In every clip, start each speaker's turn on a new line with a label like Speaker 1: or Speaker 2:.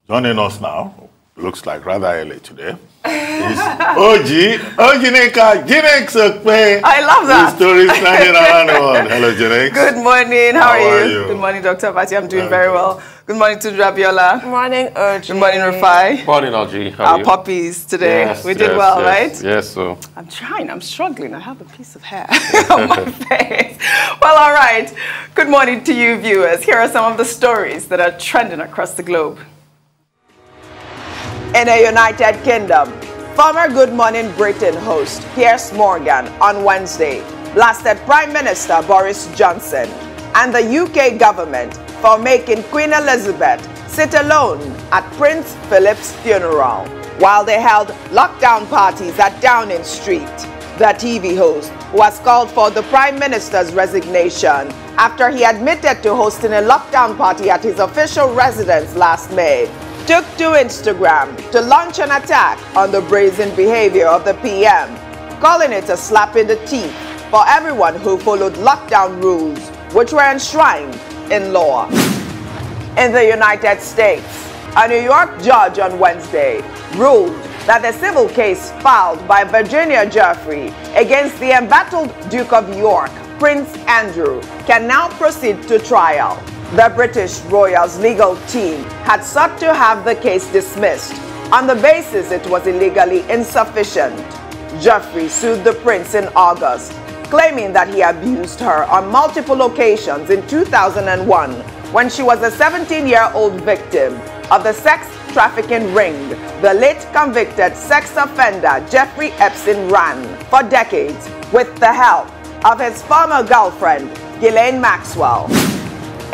Speaker 1: Joining us now, looks like rather early today, is Ojy Okpe.
Speaker 2: I love that.
Speaker 1: The story standing around the world. Hello, Jinex.
Speaker 2: Good morning. How are you?
Speaker 1: you?
Speaker 2: Good morning, Dr. Pati. I'm doing very well. Good morning to Rabiola.
Speaker 3: Good morning, Ojy.
Speaker 2: Good morning, Rufai.
Speaker 4: Morning, Ojy. How are
Speaker 2: Our
Speaker 4: you?
Speaker 2: puppies today.
Speaker 4: Yes,
Speaker 2: We did well, right?
Speaker 4: Yes, so.
Speaker 2: I'm trying. I'm struggling. I have a piece of hair on my face. Well, all right. Good morning to you, viewers. Here are some of the stories that are trending across the globe. In the United Kingdom, former Good Morning Britain host Piers Morgan on Wednesday blasted Prime Minister Boris Johnson and the UK government for making Queen Elizabeth sit alone at Prince Philip's funeral while they held lockdown parties at Downing Street. The TV host, who has called for the Prime Minister's resignation after he admitted to hosting a lockdown party at his official residence last May, took to Instagram to launch an attack on the brazen behavior of the PM, calling it a slap in the teeth for everyone who followed lockdown rules, which were enshrined in law. In the United States, a New York judge on Wednesday ruled that the civil case filed by Virginia Jeffrey against the embattled Duke of York, Prince Andrew, can now proceed to trial. The British Royals legal team had sought to have the case dismissed on the basis it was illegally insufficient. Jeffrey sued the prince in August, claiming that he abused her on multiple occasions in 2001 when she was a 17-year-old victim of the sex trafficking ring the late convicted sex offender Jeffrey Epstein ran for decades with the help of his former girlfriend, Ghislaine Maxwell.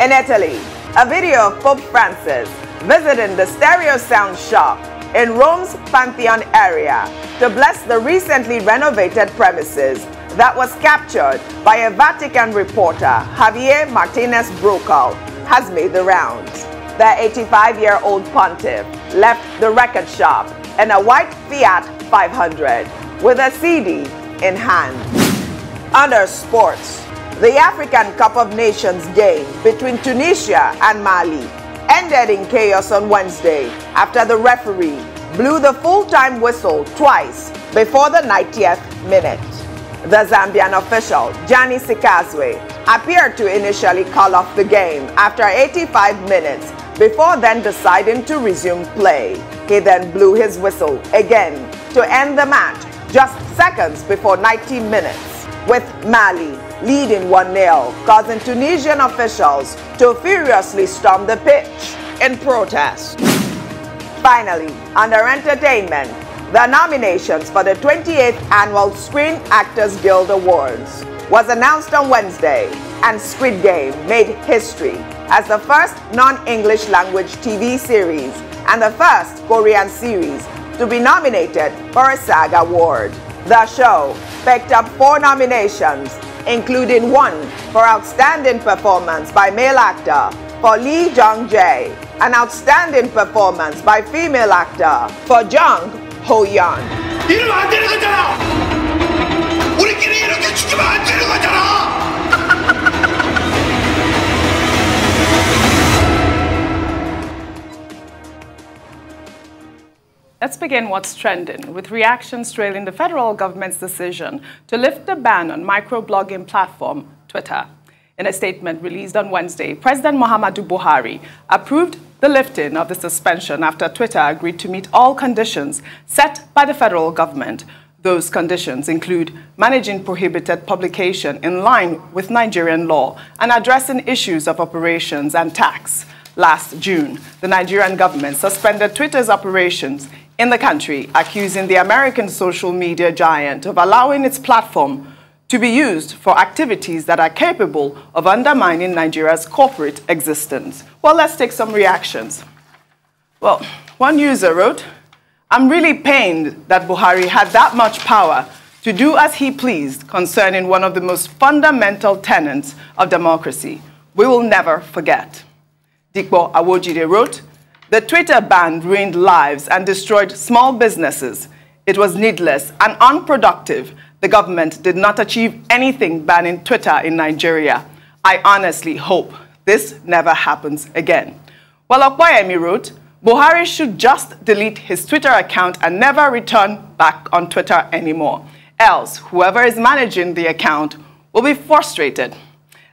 Speaker 2: In Italy, a video of Pope Francis visiting the stereo sound shop in Rome's Pantheon area to bless the recently renovated premises that was captured by a Vatican reporter, Javier Martinez Brocal, has made the rounds. The 85-year-old pontiff left the record shop in a white Fiat 500 with a CD in hand. Under sports, the African Cup of Nations game between Tunisia and Mali ended in chaos on Wednesday after the referee blew the full-time whistle twice before the 90th minute. The Zambian official, Gianni Sikazwe, appeared to initially call off the game after 85 minutes before then deciding to resume play. He then blew his whistle again to end the match just seconds before 90 minutes, with Mali leading 1-0, causing Tunisian officials to furiously storm the pitch in protest. Finally, under entertainment, the nominations for the 28th Annual Screen Actors Guild Awards was announced on Wednesday, and Squid Game made history as the first non-English language TV series and the first Korean series to be nominated for a SAG award. The show picked up 4 nominations, including 1 for Outstanding Performance by Male Actor for Lee Jung-jae, an Outstanding Performance by Female Actor for Jung Ho-yeon. Let's begin what's trending with reactions trailing the federal government's decision to lift the ban on microblogging platform Twitter. In a statement released on Wednesday, President Muhammadu Buhari approved the lifting of the suspension after Twitter agreed to meet all conditions set by the federal government. Those conditions include managing prohibited publication in line with Nigerian law and addressing issues of operations and tax. Last June, the Nigerian government suspended Twitter's operations in the country, accusing the American social media giant of allowing its platform to be used for activities that are capable of undermining Nigeria's corporate existence. Well, let's take some reactions. Well, one user wrote, "I'm really pained that Buhari had that much power to do as he pleased concerning one of the most fundamental tenets of democracy. We will never forget." Dikbo Awojide wrote, "The Twitter ban ruined lives and destroyed small businesses. It was needless and unproductive. The government did not achieve anything banning Twitter in Nigeria. I honestly hope this never happens again." While Okpayemi wrote, Buhari should just delete his Twitter account and never return back on Twitter anymore. Else, whoever is managing the account will be frustrated.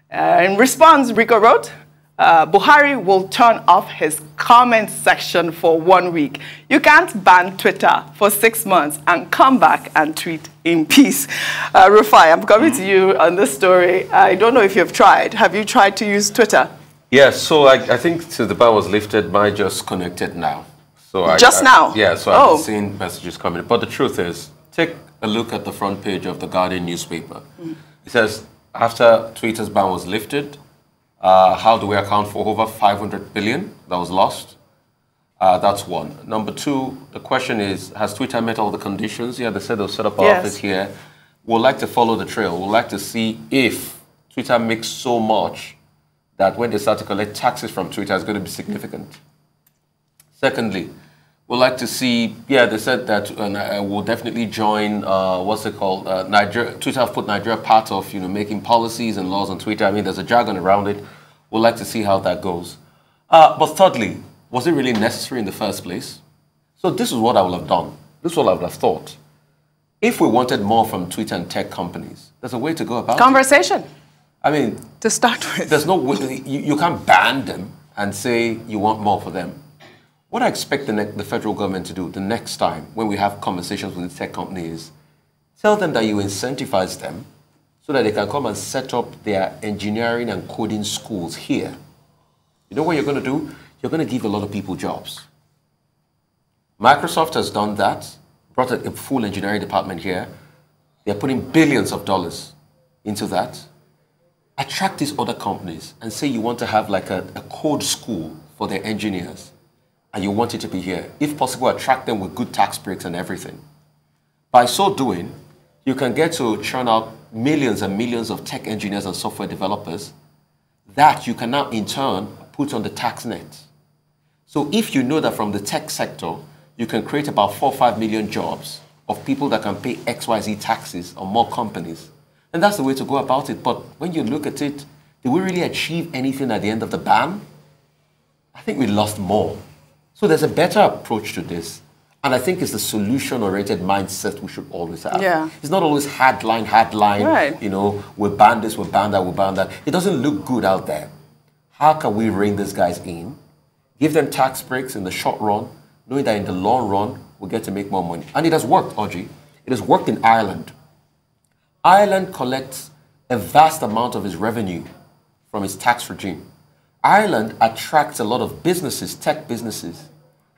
Speaker 2: In response, Rico wrote, Buhari will turn off his comment section for 1 week. You can't ban Twitter for 6 months and come back and tweet in peace. Rufai, I'm coming to you on this story. I don't know if you've tried. Have you tried to use Twitter?
Speaker 3: Yes, so I think since the ban was lifted, mine just connected now. So
Speaker 2: now?
Speaker 3: Yeah, so I've seen messages coming. But the truth is, take a look at the front page of the Guardian newspaper. It says, after Twitter's ban was lifted, how do we account for over 500 billion that was lost? That's one. Number two, the question is, has Twitter met all the conditions? Yeah, they said they'll set up our office here. We'd like to follow the trail. We'd like to see if Twitter makes so much that when they start to collect taxes from Twitter, it's going to be significant. Secondly, we'd like to see, yeah, they said that we'll definitely join, what's it called? Nigeria. Twitter have put Nigeria part of, making policies and laws on Twitter. I mean, there's a jargon around it. We'd like to see how that goes. But thirdly, was it really necessary in the first place? So this is what I would have done. This is what I would have thought. If we wanted more from Twitter and tech companies, there's a way to go about it.
Speaker 2: Conversation.
Speaker 3: I mean,
Speaker 2: to start with.
Speaker 3: There's no way, you can't ban them and say you want more for them. What I expect the federal government to do the next time when we have conversations with the tech companies, tell them that you incentivize them so that they can come and set up their engineering and coding schools here. You know what you're going to do? You're going to give a lot of people jobs. Microsoft has done that, brought a full engineering department here. They're putting billions of dollars into that. Attract these other companies and say you want to have like a code school for their engineers and you want it to be here. If possible, attract them with good tax breaks and everything. By so doing, you can get to churn out millions and millions of tech engineers and software developers that you can now in turn put on the tax net. So if you know that from the tech sector, you can create about 4 or 5 million jobs of people that can pay XYZ taxes on more companies, and that's the way to go about it. But when you look at it, did we really achieve anything at the end of the ban? I think we lost more. So there's a better approach to this. And I think it's the solution-oriented mindset we should always have.
Speaker 2: Yeah.
Speaker 3: It's not always headline, right. We ban this, we ban that, we ban that. It doesn't look good out there. How can we rein these guys in, give them tax breaks in the short run, knowing that in the long run, we'll get to make more money? And it has worked, Ojy. It has worked in Ireland. Ireland collects a vast amount of its revenue from its tax regime. Ireland attracts a lot of businesses, tech businesses,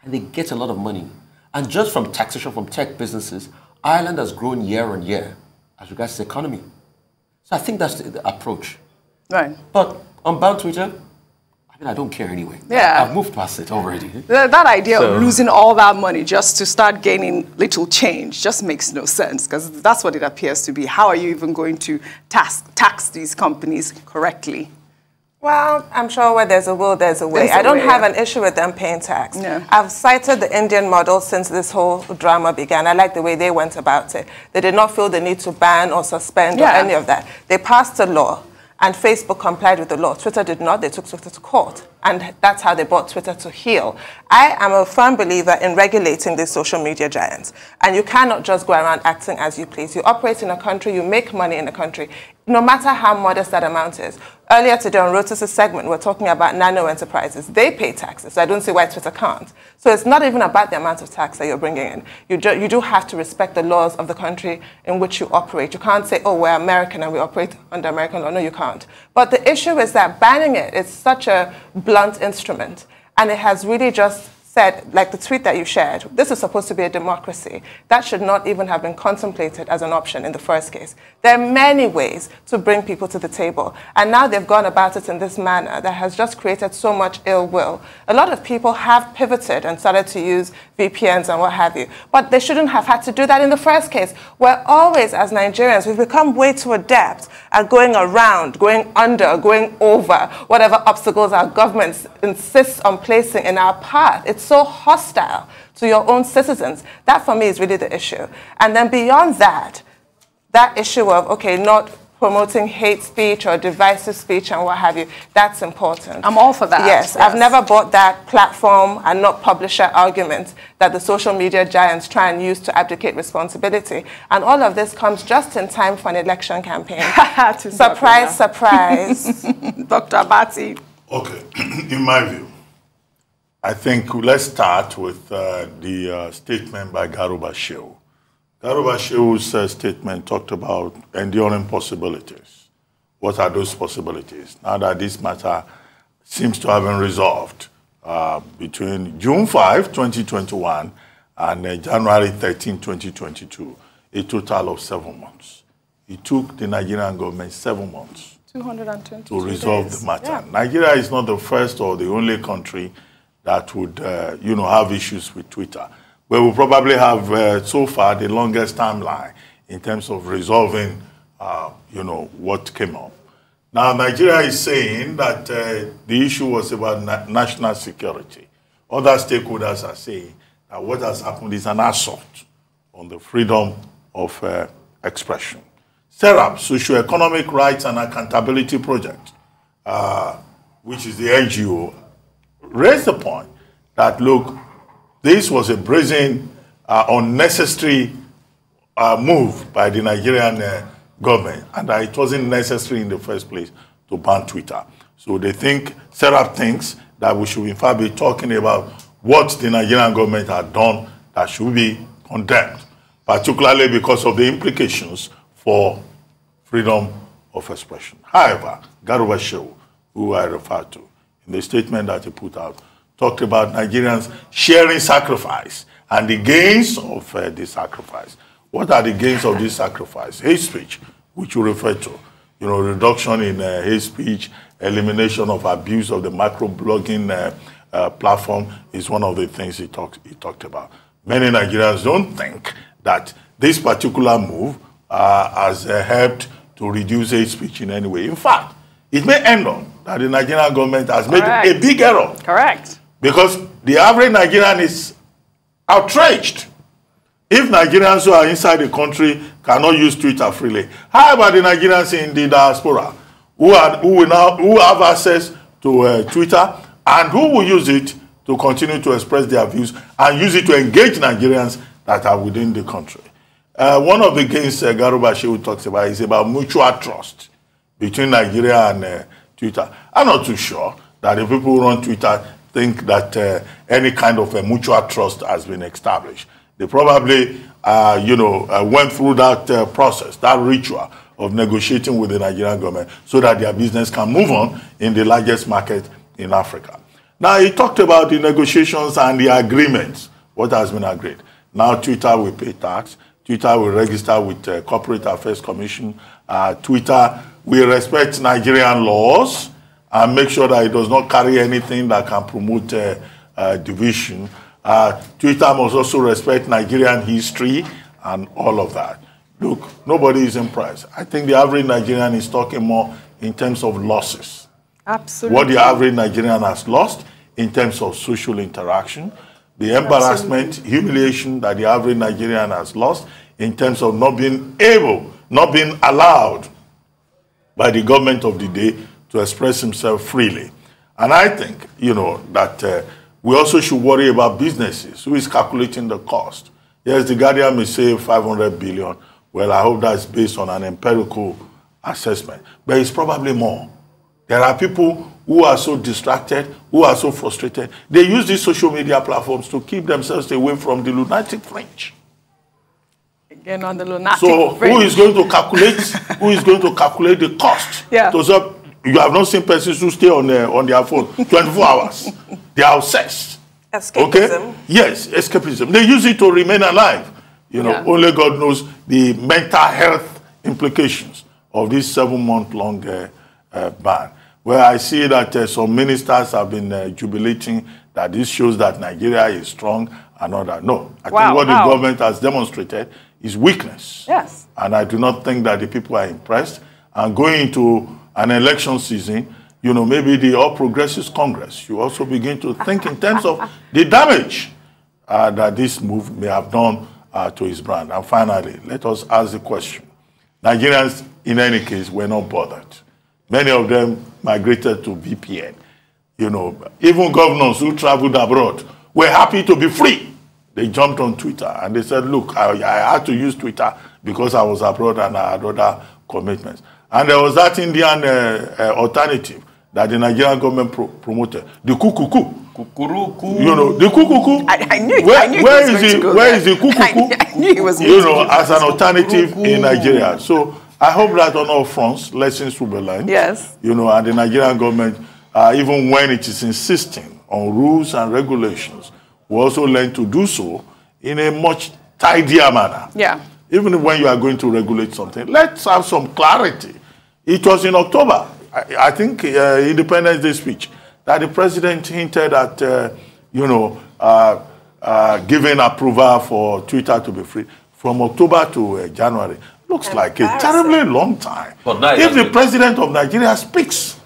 Speaker 3: and they get a lot of money. And just from taxation from tech businesses, Ireland has grown year on year as regards to the economy. So I think that's the approach.
Speaker 2: Right.
Speaker 3: But on ban Twitter, I don't care anyway.
Speaker 2: Yeah.
Speaker 3: I've moved past it already.
Speaker 2: That idea of losing all that money just to start gaining little change just makes no sense, because that's what it appears to be. How are you even going to tax these companies correctly?
Speaker 4: Well, I'm sure where there's a will, there's a way. I don't have an issue with them paying tax. Yeah. I've cited the Indian model since this whole drama began. I like the way they went about it. They did not feel the need to ban or suspend or any of that. They passed a law, and Facebook complied with the law. Twitter did not. They took Twitter to court. And that's how they brought Twitter to heel. I am a firm believer in regulating these social media giants. And you cannot just go around acting as you please. You operate in a country, you make money in a country, no matter how modest that amount is. Earlier today on Rotus' segment, we're talking about nano enterprises. They pay taxes, so I don't see why Twitter can't. So it's not even about the amount of tax that you're bringing in. You do have to respect the laws of the country in which you operate. You can't say, oh, we're American and we operate under American law. No, you can't. But the issue is that banning it is such a blunt instrument, and it has really just said, like the tweet that you shared, this is supposed to be a democracy. That should not even have been contemplated as an option in the first case. There are many ways to bring people to the table, and now they've gone about it in this manner that has just created so much ill will. A lot of people have pivoted and started to use VPNs and what have you, but they shouldn't have had to do that in the first case. We're always, as Nigerians, we've become way too adept at going around, going under, going over whatever obstacles our governments insist on placing in our path. It's so hostile to your own citizens. That, for me, is really the issue. And then beyond that, that issue of, okay, not promoting hate speech or divisive speech and what have you. That's important.
Speaker 2: I'm all for that.
Speaker 4: Yes, I've never bought that platform and not publisher argument that the social media giants try and use to abdicate responsibility. And all of this comes just in time for an election campaign. Surprise, surprise.
Speaker 2: Dr. Abati.
Speaker 1: Okay, in my view, I think let's start with the statement by Dahiru Abdulsalam. Dahiru Abdulsalam's statement talked about enduring possibilities. What are those possibilities? Now that this matter seems to have been resolved between June 5, 2021 and January 13, 2022, a total of 7 months. It took the Nigerian government 7 months
Speaker 2: 220
Speaker 1: to resolve the matter. Yeah. Nigeria is not the first or the only country that would, have issues with Twitter. We will probably have, so far, the longest timeline in terms of resolving, what came up. Now, Nigeria is saying that the issue was about national security. Other stakeholders are saying that what has happened is an assault on the freedom of expression. SERAP, Socio-Economic Rights and Accountability Project, which is the NGO, raised the point that, look, this was a brazen, unnecessary move by the Nigerian government, and that it wasn't necessary in the first place to ban Twitter. So they think, SERAP thinks that we should in fact be talking about what the Nigerian government had done that should be condemned, particularly because of the implications for freedom of expression. However, Dahiru Abdulsalam, who I referred to, in the statement that he put out, talked about Nigerians sharing sacrifice and the gains of the sacrifice. What are the gains of this sacrifice? Hate speech, which you refer to, reduction in hate speech, elimination of abuse of the microblogging platform is one of the things he talked about. Many Nigerians don't think that this particular move has helped to reduce hate speech in any way. In fact, it may end up that the Nigerian government has made a big error.
Speaker 2: Correct. Because
Speaker 1: the average Nigerian is outraged. If Nigerians who are inside the country cannot use Twitter freely, how about the Nigerians in the diaspora who have access to Twitter and who will use it to continue to express their views and use it to engage Nigerians that are within the country? One of the gains Dahiru Abdulsalam talks about is about mutual trust between Nigeria and Twitter. I'm not too sure that the people who run Twitter think that any kind of a mutual trust has been established. They probably, went through that process, that ritual of negotiating with the Nigerian government so that their business can move on in the largest market in Africa. Now, he talked about the negotiations and the agreements, what has been agreed. Now, Twitter will pay tax. Twitter will register with Corporate Affairs Commission. Twitter will respect Nigerian laws and make sure that it does not carry anything that can promote division. Twitter must also respect Nigerian history and all of that. Look, nobody is impressed. I think the average Nigerian is talking more in terms of losses.
Speaker 2: Absolutely.
Speaker 1: What the average Nigerian has lost in terms of social interaction, the embarrassment, humiliation that the average Nigerian has lost in terms of not being allowed by the government of the day to express himself freely. And I think, that we also should worry about businesses. Who is calculating the cost? Yes, the Guardian may say 500 billion. Well, I hope that's based on an empirical assessment. But it's probably more. There are people who are so distracted, who are so frustrated. They use these social media platforms to keep themselves away from the lunatic fringe.
Speaker 2: Again, on the lunatic
Speaker 1: fringe. So who is going to calculate? Who is going to calculate the cost?
Speaker 2: Yeah.
Speaker 1: You have not seen persons who stay on their phone 24 hours. They are obsessed.
Speaker 4: Escapism.
Speaker 1: Okay? Yes, escapism. They use it to remain alive. Only God knows the mental health implications of this 7-month-long ban. Where I see that some ministers have been jubilating that this shows that Nigeria is strong and all that. No, I think what the government has demonstrated is weakness.
Speaker 2: Yes.
Speaker 1: And I do not think that the people are impressed. And going into an election season, maybe the All Progressives Congress, you also begin to think in terms of the damage that this move may have done to his brand. And finally, let us ask the question. Nigerians in any case, were not bothered. Many of them migrated to VPN. You know, even governors who traveled abroad were happy to be free. They jumped on Twitter and they said, look, I had to use Twitter because I was abroad and I had other commitments. And there was that Indian alternative that the Nigerian government promoted, the kukuku.
Speaker 3: Kukuruku.
Speaker 1: You know, the kukuku.
Speaker 2: I knew
Speaker 1: where is the kukuku?
Speaker 2: I knew he was
Speaker 1: you know, as an alternative in Nigeria. So I hope that on all fronts, lessons will be learned.
Speaker 2: Yes.
Speaker 1: You know, and the Nigerian government, even when it is insisting on rules and regulations, will also learn to do so in a much tidier manner.
Speaker 2: Yeah. Even
Speaker 1: when you are going to regulate something, let's have some clarity. It was in October, I think, Independence Day speech, that the president hinted at, you know, giving approval for Twitter to be free from October to January. Looks like a terribly long time. But if the president of Nigeria speaks,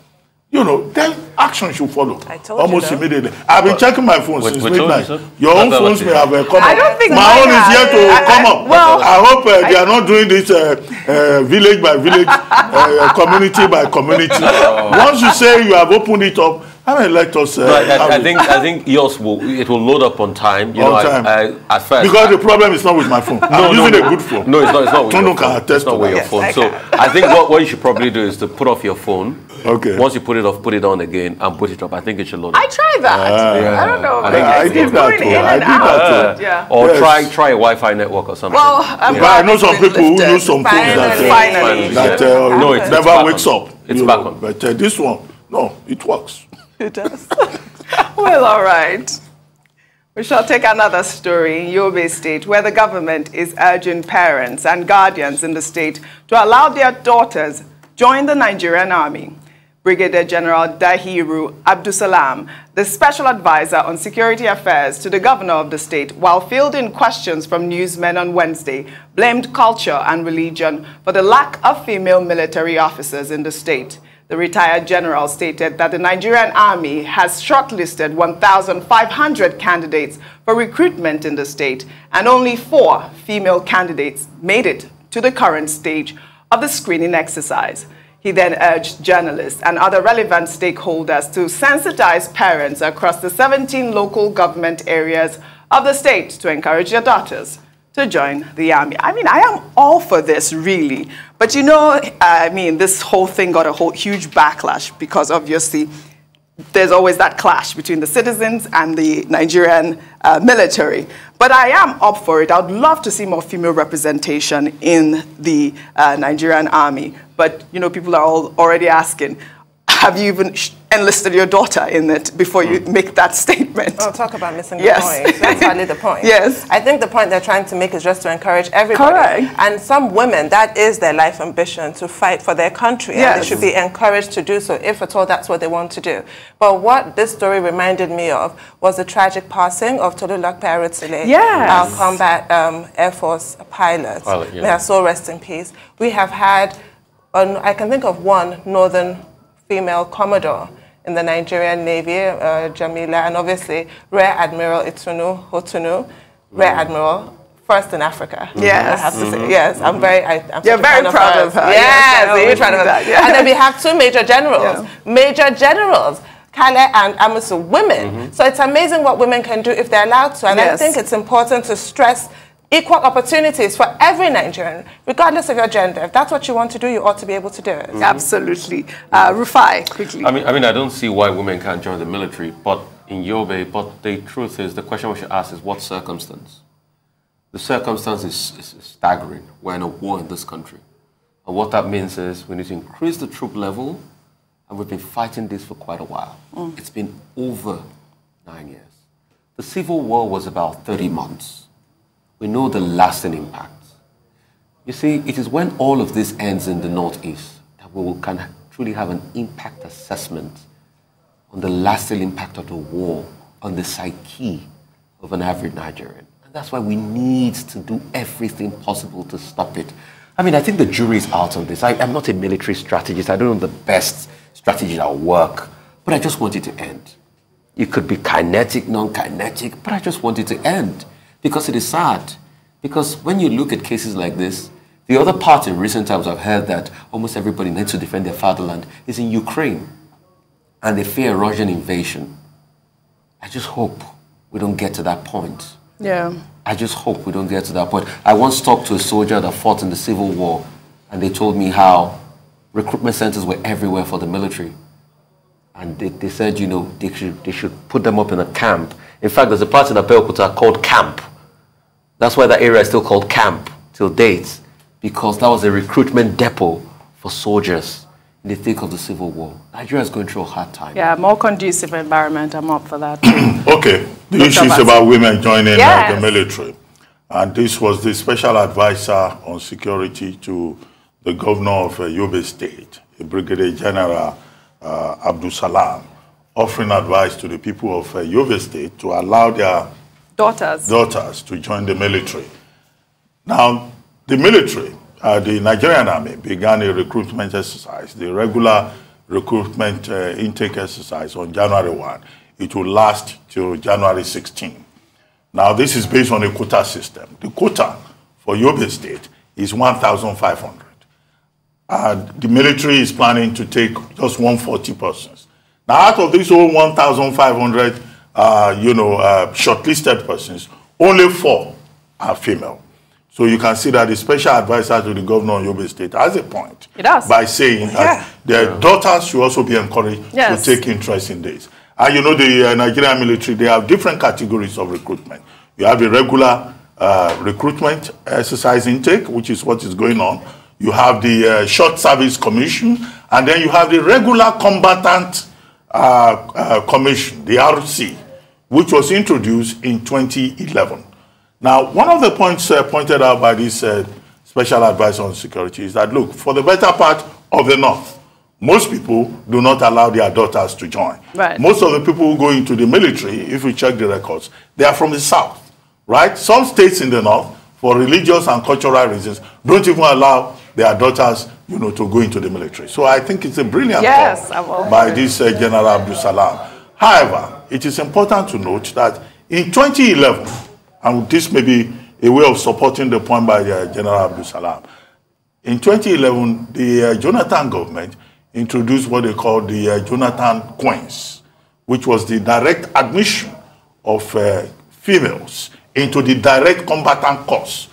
Speaker 1: you know, then action should follow almost immediately. I've been checking my phone since midnight. Your own phones may have come up.
Speaker 2: I don't think
Speaker 1: my own is yet to come up. Well, I hope they are not doing this village by village, community by community. Once you say you have opened it up, I mean, let us.
Speaker 3: I think yours will load up on time. You know, at first.
Speaker 1: Because the problem is not with my phone. I'm using a good phone.
Speaker 3: No, it's not with your phone.
Speaker 1: It's
Speaker 3: not with your phone. So I think what you should probably do is to put off your phone.
Speaker 1: Okay.
Speaker 3: Once you put it off, put it on again and put it up. I think it should load up.
Speaker 2: I tried that. I don't know.
Speaker 1: I did that too. I did that too.
Speaker 2: Yeah.
Speaker 3: Or try a Wi-Fi network or something.
Speaker 2: Well,
Speaker 1: I know some people who use some phones that it never wakes up.
Speaker 3: It's back on.
Speaker 1: But this one, no, it works.
Speaker 2: It does. Well, all right. We shall take another story in Yobe State, where the government is urging parents and guardians in the state to allow their daughters join the Nigerian Army. Brigadier General Dahiru Abdulsalam, the special advisor on security affairs to the governor of the state, while fielding questions from newsmen on Wednesday, blamed culture and religion for the lack of female military officers in the state. The retired general stated that the Nigerian Army has shortlisted 1,500 candidates for recruitment in the state, and only 4 female candidates made it to the current stage of the screening exercise. He then urged journalists and other relevant stakeholders to sensitize parents across the 17 local government areas of the state to encourage their daughters to join the army. I mean, I am all for this, really. But you know, I mean, this whole thing got a huge backlash because obviously there's always that clash between the citizens and the Nigerian military. But I am up for it. I would love to see more female representation in the Nigerian army. But, you know, people are already asking, have you even enlisted your daughter in it before you make that statement?
Speaker 4: Oh, talk about missing the point. That's hardly the point.
Speaker 2: Yes.
Speaker 4: I think the point they're trying to make is just to encourage everybody.
Speaker 2: Correct.
Speaker 4: And some women, that is their life ambition, to fight for their country. Yes. And they should be encouraged to do so, if at all that's what they want to do. But what this story reminded me of was the tragic passing of Ojy Okpe, our combat Air Force pilot. May her soul rest in peace. We have had, I can think of one northern female commodore in the Nigerian Navy, Jamila, and obviously Rear Admiral Itunu Hotunu, Rear Admiral, first in Africa.
Speaker 2: Yes.
Speaker 4: I have to say, yes, I'm very
Speaker 2: proud of her.
Speaker 4: Yes, very proud of her. And then we have 2 major generals. Major generals, Kale and Amisu, women. So it's amazing what women can do if they're allowed to. And I think it's important to stress equal opportunities for every Nigerian, regardless of your gender. If that's what you want to do, you ought to be able to do it.
Speaker 2: Absolutely. Rufai, quickly.
Speaker 3: I mean, I don't see why women can't join the military, but in Yobe, but the truth is, the question we should ask is, what circumstance? The circumstance is staggering. We're in a war in this country. And what that means is we need to increase the troop level, and we've been fighting this for quite a while. It's been over 9 years. The civil war was about 30 months. We know the lasting impact. You see, it is when all of this ends in the Northeast that we will truly have an impact assessment on the lasting impact of the war on the psyche of an average Nigerian. And that's why we need to do everything possible to stop it. I mean, I think the jury is out on this. I'm not a military strategist. I don't know the best strategy that will work, but I just want it to end. It could be kinetic, non-kinetic, but I just want it to end. Because it is sad. Because when you look at cases like this, The other part in recent times I've heard that almost everybody needs to defend their fatherland is in Ukraine. And they fear a Russian invasion. I just hope we don't get to that point.
Speaker 5: Yeah.
Speaker 3: I just hope we don't get to that point. I once talked to a soldier that fought in the Civil War, and they told me how recruitment centers were everywhere for the military. And they said, you know, they should put them up in a camp. In fact, there's a part in Abeokuta called Camp. That's why that area is still called Camp till date, because that was a recruitment depot for soldiers in the thick of the Civil War. Nigeria is going through a hard time.
Speaker 5: Yeah, more conducive environment. I'm up for that too.
Speaker 1: Okay, the issues about women joining the military. And this was the special advisor on security to the governor of Yobe State, Brigadier General Abdulsalam, offering advice to the people of Yobe State to allow their daughters to join the military. Now, the military, the Nigerian Army began a recruitment exercise, the regular recruitment intake exercise on January 1. It will last till January 16. Now, this is based on a quota system. The quota for Yobe State is 1,500. The military is planning to take just 140 persons. Now, out of these whole 1,500, shortlisted persons, only 4 are female. So you can see that the special advisor to the governor of Yobe State has a point by saying that their daughters should also be encouraged to take interest in this. And you know, the Nigerian military, they have different categories of recruitment. You have the regular recruitment exercise intake, which is what is going on. You have the short service commission, and then you have the regular combatant commission, the RC, which was introduced in 2011. Now, one of the points pointed out by this special advisor on security is that, look, for the better part of the North, most people do not allow their daughters to join.
Speaker 5: Right.
Speaker 1: Most of the people who go into the military, if you check the records, they are from the South, right? Some states in the North, for religious and cultural reasons, don't even allow their daughters, you know, to go into the military. So I think it's a brilliant call by this General Abdulsalam. However, it is important to note that in 2011, and this may be a way of supporting the point by General Abdulsalam, in 2011, the Jonathan government introduced what they call the Jonathan quench, which was the direct admission of females into the direct combatant course,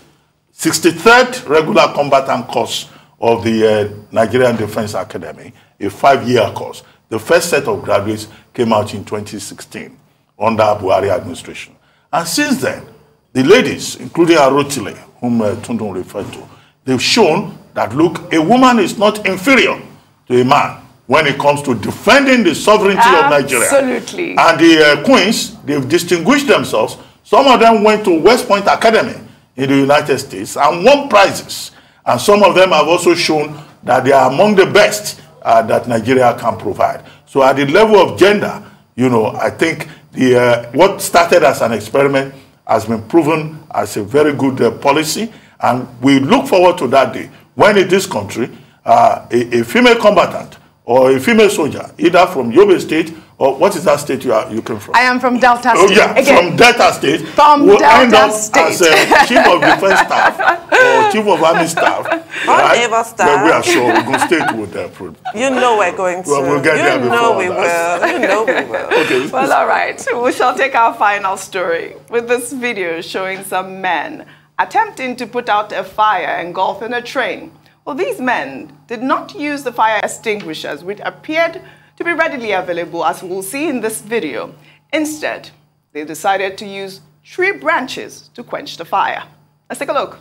Speaker 1: 63rd regular combatant course of the Nigerian Defense Academy, a 5-year course. The first set of graduates came out in 2016 under Buhari administration. And since then, the ladies, including Arotile, whom Tundun referred to, they've shown that, look, a woman is not inferior to a man when it comes to defending the sovereignty of Nigeria.
Speaker 5: Absolutely.
Speaker 1: And the queens, they've distinguished themselves. Some of them went to West Point Academy in the United States and won prizes. And some of them have also shown that they are among the best that Nigeria can provide. So at the level of gender, you know, I think the what started as an experiment has been proven as a very good policy. And we look forward to that day when in this country, a female combatant or a female soldier, either from Yobe State, or what is that state you came from?
Speaker 5: I am from Delta State.
Speaker 1: Oh, yeah,
Speaker 5: again.
Speaker 1: from Delta State.
Speaker 5: From
Speaker 1: will
Speaker 5: Delta
Speaker 1: end up
Speaker 5: State.
Speaker 1: as Chief of Defense Staff or Chief of Army Staff.
Speaker 4: Right? Staff.
Speaker 1: Well, we are sure we're going to stay with that.
Speaker 4: You know we're going to.
Speaker 1: Well, we'll get there before.
Speaker 4: You know we will. You know we will.
Speaker 1: Okay.
Speaker 2: Well, all right. We shall take our final story with this video showing some men attempting to put out a fire engulfing a train. Well, these men did not use the fire extinguishers, which appeared to be readily available, as we'll see in this video. Instead, they decided to use tree branches to quench the fire. Let's take a look.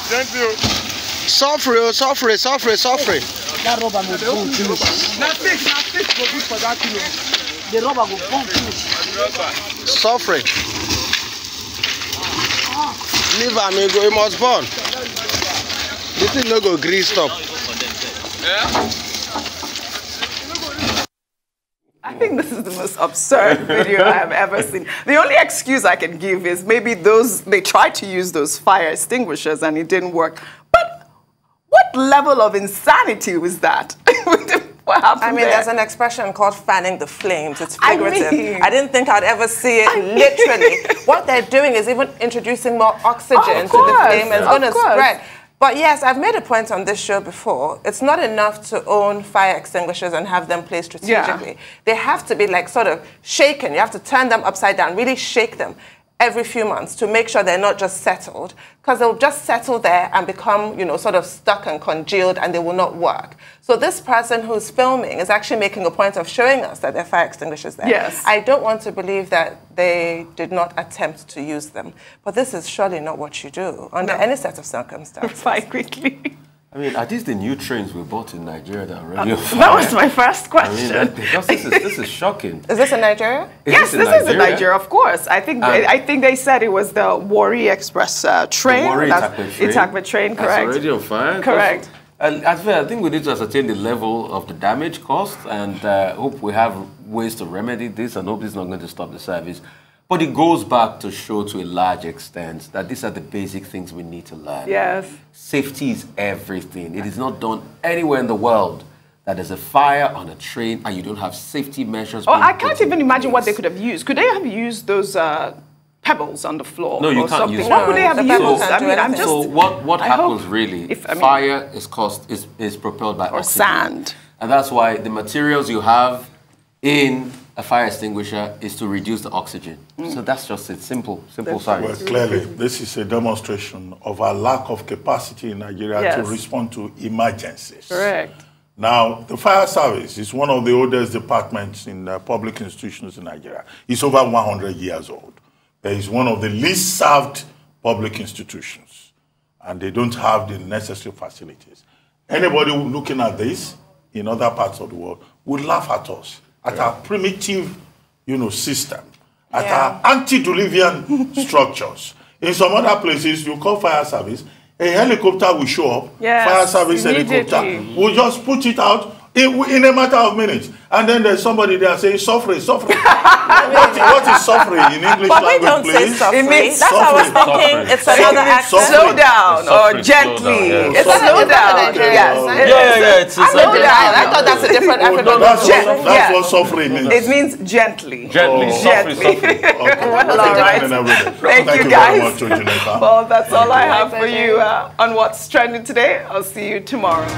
Speaker 6: Thank you. Suffer. That rubber will bomb finish. Not fix go good for that thing. The rubber will bomb finish.
Speaker 7: Suffering. Leave am, he must burn. The thing no go green stop.
Speaker 2: I think this is the most absurd video I have ever seen. The only excuse I can give is maybe they tried to use those fire extinguishers and it didn't work. But what level of insanity was that?
Speaker 5: What happened
Speaker 4: I mean,
Speaker 5: there?
Speaker 4: there's an expression called fanning the flames. It's figurative.
Speaker 5: I
Speaker 4: I didn't think I'd ever see it literally. What they're doing is even introducing more oxygen to the flame. It's going to spread. But yes, I've made a point on this show before. It's not enough to own fire extinguishers and have them placed strategically. They have to be like sort of shaken. You have to turn them upside down, really shake them every few months to make sure they're not just settled, because they'll just settle there and become, you know, sort of stuck and congealed and they will not work. So this person who's filming is actually making a point of showing us that there are fire extinguishers there.
Speaker 5: Yes.
Speaker 4: I don't want to believe that they did not attempt to use them. But this is surely not what you do under any set of circumstances.
Speaker 5: Reply quickly.
Speaker 3: I mean, are these the new trains we bought in Nigeria that are already on fire?
Speaker 5: That was my first question.
Speaker 3: I mean, because this is shocking.
Speaker 4: Is this in Nigeria?
Speaker 5: Yes, this is in Nigeria, of course. I think they said it was the Warri Express train.
Speaker 3: The Warri
Speaker 5: Okpe train, correct.
Speaker 3: That's already on fire?
Speaker 5: Correct.
Speaker 3: I think we need to ascertain the level of the damage caused and hope we have ways to remedy this and hope this is not going to stop the service. But it goes back to show to a large extent that these are the basic things we need to learn.
Speaker 5: Yes.
Speaker 3: Safety is everything. It is not done anywhere in the world that there's a fire on a train and you don't have safety measures.
Speaker 5: Oh, I can't even imagine what they could have used. Could they have used those pebbles on the floor?
Speaker 3: No, you
Speaker 5: or
Speaker 3: can't
Speaker 5: something?
Speaker 3: use
Speaker 5: What would they have
Speaker 4: the
Speaker 5: used?
Speaker 4: pebbles
Speaker 5: I mean, I'm just.
Speaker 3: So what happens really? Fire is propelled by oxygen.
Speaker 5: Sand.
Speaker 3: And that's why the materials you have in a fire extinguisher is to reduce the oxygen. So that's just it. Simple science.
Speaker 1: Well, clearly, this is a demonstration of our lack of capacity in Nigeria to respond to emergencies.
Speaker 5: Correct.
Speaker 1: Now, the fire service is one of the oldest departments in public institutions in Nigeria. It's over 100 years old. It is one of the least served public institutions, and they don't have the necessary facilities. Anybody looking at this in other parts of the world would laugh at us, at our primitive, system, at our antediluvian structures. In some other places, you call fire service, a helicopter will show up, fire service helicopter, will just put it out in a matter of minutes. And then there's somebody there saying, suffering. What is suffering in English language, please?
Speaker 4: It means that's how I was thinking. It's another accent.
Speaker 5: Slow down or gently. It's slow down.
Speaker 3: Yes.
Speaker 4: I thought that's a different African
Speaker 1: word. That's what suffering means.
Speaker 5: It means gently.
Speaker 3: Suffering.
Speaker 5: All right. Thank you, guys.
Speaker 1: Very much,
Speaker 5: Well, that's all I have for you on What's Trending today. I'll see you tomorrow.